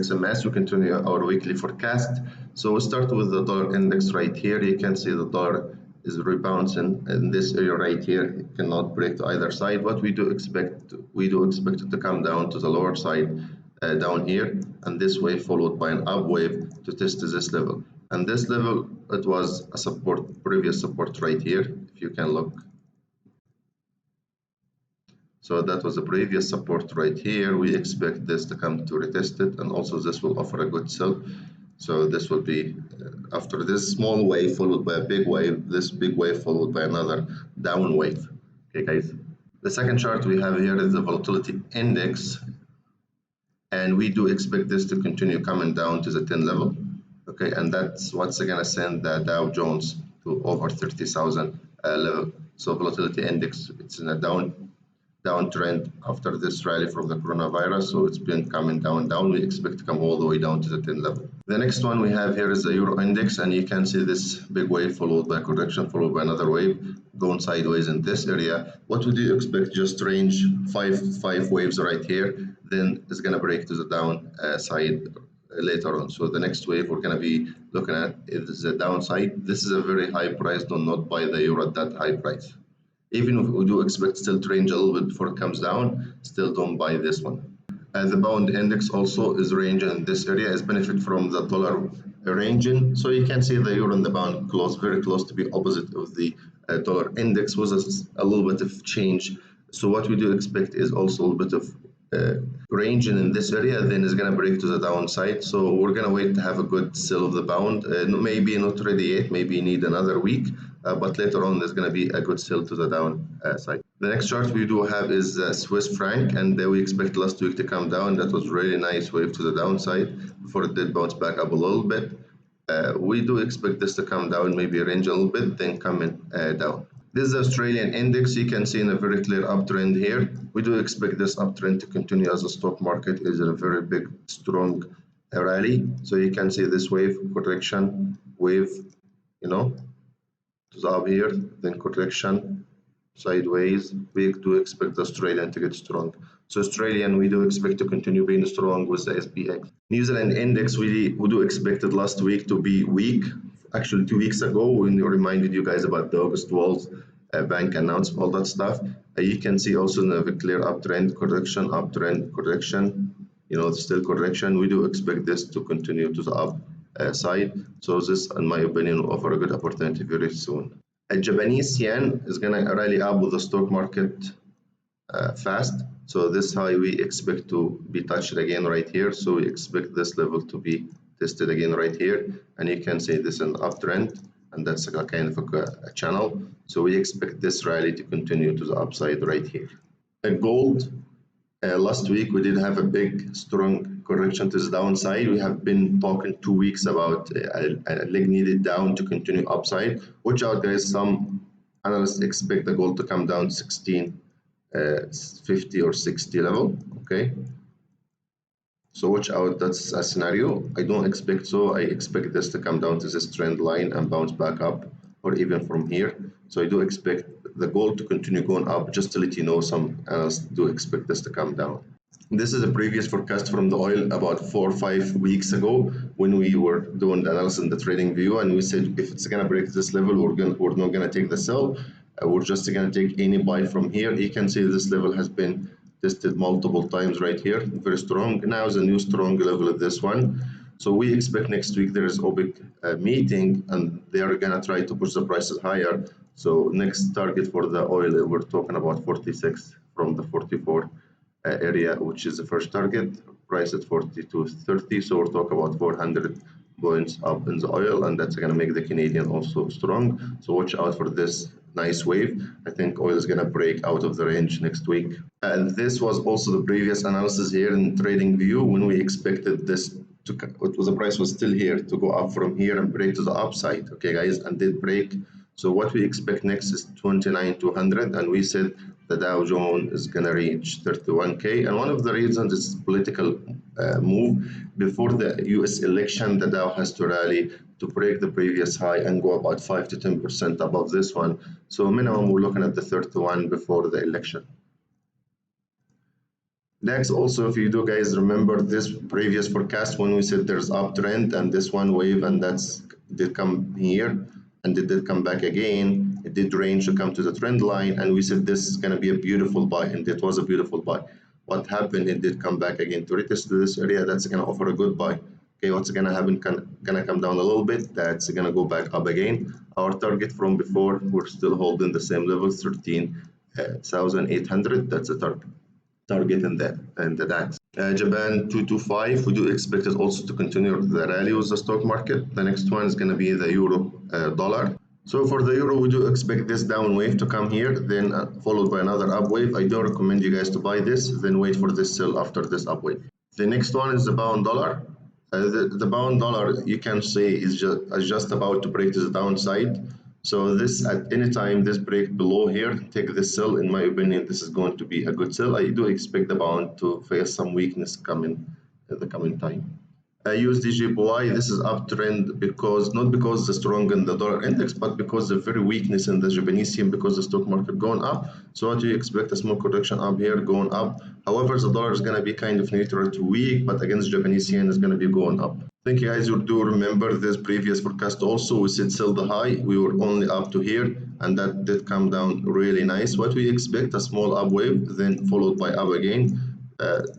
XMS, we continue our weekly forecast. So we start with the dollar index right here. You can see the dollar is rebounding in this area right here. It cannot break to either side. What we do expect it to come down to the lower side down here, and this wave followed by an up wave to test this level. And this level, it was a support, previous support right here, if you can look. So that was a previous support right here. We expect this to come to retest it, and also this will offer a good sell. So this will be after this small wave followed by a big wave, this big wave followed by another down wave. Okay, guys. The second chart we have here is the volatility index, and we do expect this to continue coming down to the 10 level. Okay, and that's what's gonna send the Dow Jones to over 30,000 level. So volatility index, it's in a downtrend after this rally from the coronavirus, so it's been coming down. We expect to come all the way down to the 10 level. The next one we have here is the euro index, and you can see this big wave followed by a correction, followed by another wave going sideways in this area. What would you expect? Just range five waves right here, then it's gonna break to the down side later on. So the next wave we're gonna be looking at is the downside. This is a very high price. Do not buy the euro at that high price. Even if we do expect still to range a little bit before it comes down, still don't buy this one. The pound index also is ranging in this area, is benefit from the dollar ranging. So you can see the euro and the pound close, very close to be opposite of the dollar index, with a little bit of change. So what we do expect is also a little bit of ranging in this area, then it's going to break to the downside. So we're going to wait to have a good sell of the pound. Maybe not ready yet, maybe you need another week. But later on there's going to be a good sell to the downside. The next chart we do have is Swiss franc, and we expect last week to come down. That was really nice wave to the downside before it did bounce back up a little bit. We do expect this to come down, maybe range a little bit, then coming down. This is the Australian index. You can see in a very clear uptrend here. We do expect this uptrend to continue as the stock market is in a very big, strong rally. So you can see this wave, correction, wave, to the up here, then correction, sideways. We do expect the Australian to get strong. So Australian, we do expect to continue being strong with the SPX. New Zealand index, we do expect it last week to be weak. Actually, 2 weeks ago, when we reminded you guys about the August Walls bank announcement, all that stuff, you can see also in a clear uptrend, correction, uptrend, correction, still correction. We do expect this to continue to the up side. So this, in my opinion, will offer a good opportunity very soon. A Japanese yen is going to rally up with the stock market fast. So this high we expect to be touched again right here. So we expect this level to be tested again right here, and you can see this an uptrend, and that's a kind of a channel. So we expect this rally to continue to the upside right here. Gold, last week we did have a big strong correction to the downside. We have been talking 2 weeks about a leg needed down to continue upside. Watch out, guys. Some analysts expect the gold to come down 1650 or 60 level. Okay, so watch out, that's a scenario. I don't expect so. I expect this to come down to this trend line and bounce back up, or even from here. So I do expect the gold to continue going up. Just to let you know, some analysts do expect this to come down. This is a previous forecast from the oil about 4 or 5 weeks ago when we were doing the analysis in the trading view, and we said if it's gonna break this level, we're not gonna take the sell. We're just gonna take any buy from here. You can see this level has been tested multiple times right here, very strong. Now is a new strong level of this one. So we expect next week there is OPEC meeting, and they are gonna try to push the prices higher. So next target for the oil, we're talking about 46 from the 44 area, which is the first target, price at 42.30. So we're talking about 400 points up in the oil, and that's gonna make the Canadian also strong. So watch out for this nice wave. I think oil is gonna break out of the range next week. And this was also the previous analysis here in trading view when we expected this to, the price was still here to go up from here and break to the upside. Okay, guys, and did break. So what we expect next is 29,200, and we said the Dow Jones is gonna reach 31K. And one of the reasons is political move. Before the US election, the Dow has to rally to break the previous high and go about 5 to 10% above this one. So minimum we're looking at the 31 before the election. DAX also, if you do guys remember this previous forecast when we said there's uptrend and this one wave, and that's did come here and it did come back again. It did range to come to the trend line, and we said this is going to be a beautiful buy, and it was a beautiful buy. What happened? It did come back again to retest to this area. That's going to offer a good buy. Okay, what's going to happen? Going to come down a little bit. That's going to go back up again. Our target from before, we're still holding the same level, 13,800. That's a target in the DAX. Japan 225, we do expect it also to continue the rally with the stock market. The next one is going to be the euro dollar. So for the euro, we do expect this down wave to come here, then followed by another up wave. I don't recommend you guys to buy this, then wait for this sell after this up wave. The next one is the pound dollar. The pound dollar, you can say, is just about to break to the downside. So this, at any time this break below here, take this sell. In my opinion, this is going to be a good sell. I do expect the pound to face some weakness coming at the coming time. USDJPY, this is uptrend because not because the strong in the dollar index, but because the very weakness in the Japanese yen, because the stock market going up. So what do you expect? A small correction up here going up. However, the dollar is going to be kind of neutral to weak, but against Japanese yen is going to be going up. I think you guys do remember this previous forecast also. We said sell the high. We were only up to here, and that did come down really nice. What we expect? A small up wave, then followed by up again.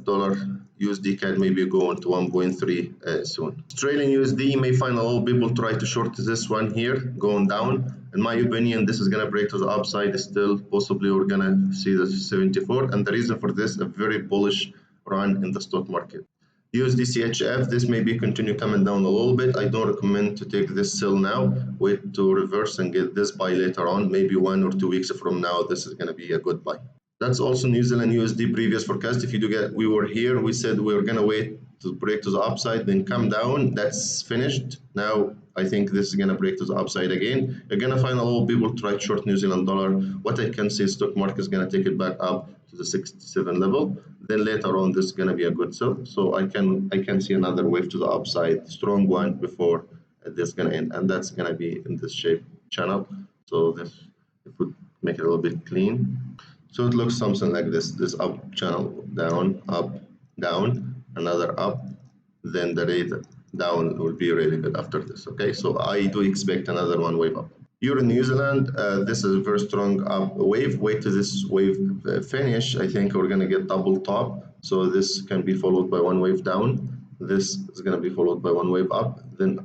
Dollar USD maybe going to 1.3 soon. Australian USD, you may find a lot of people try to short this one here, going down. In my opinion, this is going to break to the upside still. Possibly we're going to see the 74. And the reason for this, a very bullish run in the stock market. USDCHF, this may be continue coming down a little bit. I don't recommend to take this sell now. Wait to reverse and get this buy later on. Maybe 1 or 2 weeks from now, this is going to be a good buy. That's also New Zealand USD previous forecast. If you do get, we were here, we said we were going to wait to break to the upside, then come down. That's finished. Now I think this is going to break to the upside again. You're going to find a lot of people try to short New Zealand dollar. What I can say, stock market is going to take it back up to the 67 level. Then later on, this is going to be a good sell. So I can see another wave to the upside, strong one before this is going to end, and that's going to be in this shape channel. So this, if we make it a little bit clean. So it looks something like this up channel, down, up, down, another up, then the rate down will be really good after this. Okay, so I do expect another one wave up. Euro New Zealand, this is a very strong up wave. Wait till this wave finish. I think we're going to get double top. So this can be followed by one wave down. This is going to be followed by one wave up. Then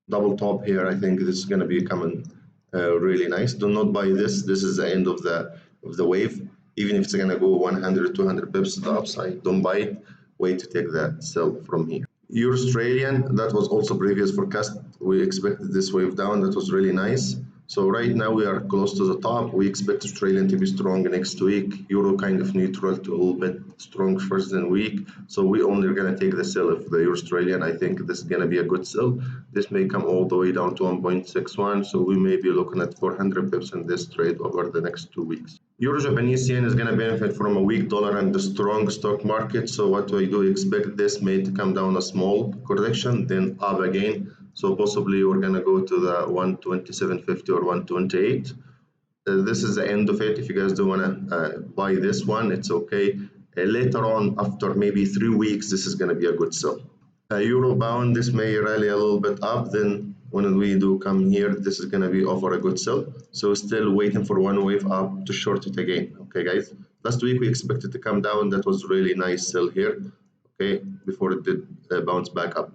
double top here. I think this is going to be coming really nice. Do not buy this. This is the end of the wave. Even if it's going to go 100, 200 pips to the upside, don't buy it. Wait to take that sell from here. Euro Australian, that was also previous forecast. We expected this wave down. That was really nice. So right now we are close to the top. We expect Australian to be strong next week. Euro kind of neutral to a little bit strong first and weak. So we only are going to take the sell of the Euro Australian. I think this is going to be a good sell. This may come all the way down to 1.61. So we may be looking at 400 pips in this trade over the next 2 weeks. Euro Japanese yen is going to benefit from a weak dollar and the strong stock market. So what I do expect this may to come down a small correction, then up again. So possibly we're going to go to the 127.50 or 128. This is the end of it. If you guys do want to buy this one, it's okay. Later on, after maybe 3 weeks, this is going to be a good sell. Euro bound, this may rally a little bit up. Then when we do come here, this is going to be offer a good sell. So still waiting for one wave up to short it again. Okay, guys. Last week we expected to come down. That was really nice sell here. Okay, before it did bounce back up.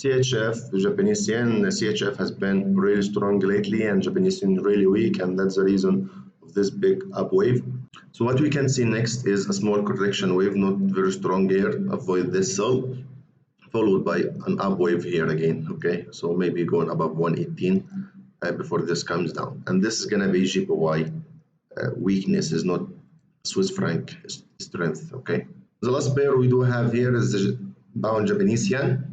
CHF, Japanese yen, CHF has been really strong lately and Japanese yen really weak, and that's the reason of this big up wave. So what we can see next is a small correction wave, not very strong here. Avoid this sell, followed by an up wave here again. Okay, so maybe going above 118 before this comes down. And this is going to be JPY weakness, is not Swiss franc strength. Okay, the last pair we do have here is the pound Japanese yen.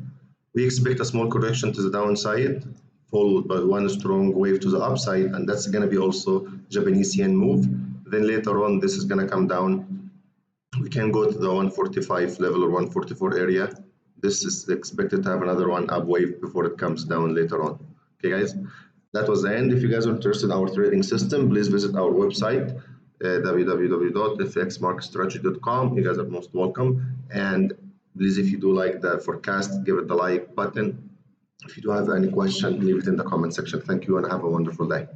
We expect a small correction to the downside, followed by one strong wave to the upside, and that's going to be also Japanese yen move. Then later on, this is going to come down. We can go to the 145 level or 144 area. This is expected to have another one up wave before it comes down later on. Okay, guys, that was the end. If you guys are interested in our trading system, please visit our website. www.fxmarketstrategy.com. You guys are most welcome. And please, if you do like the forecast, give it the like button. If you do have any question, leave it in the comment section. Thank you and have a wonderful day.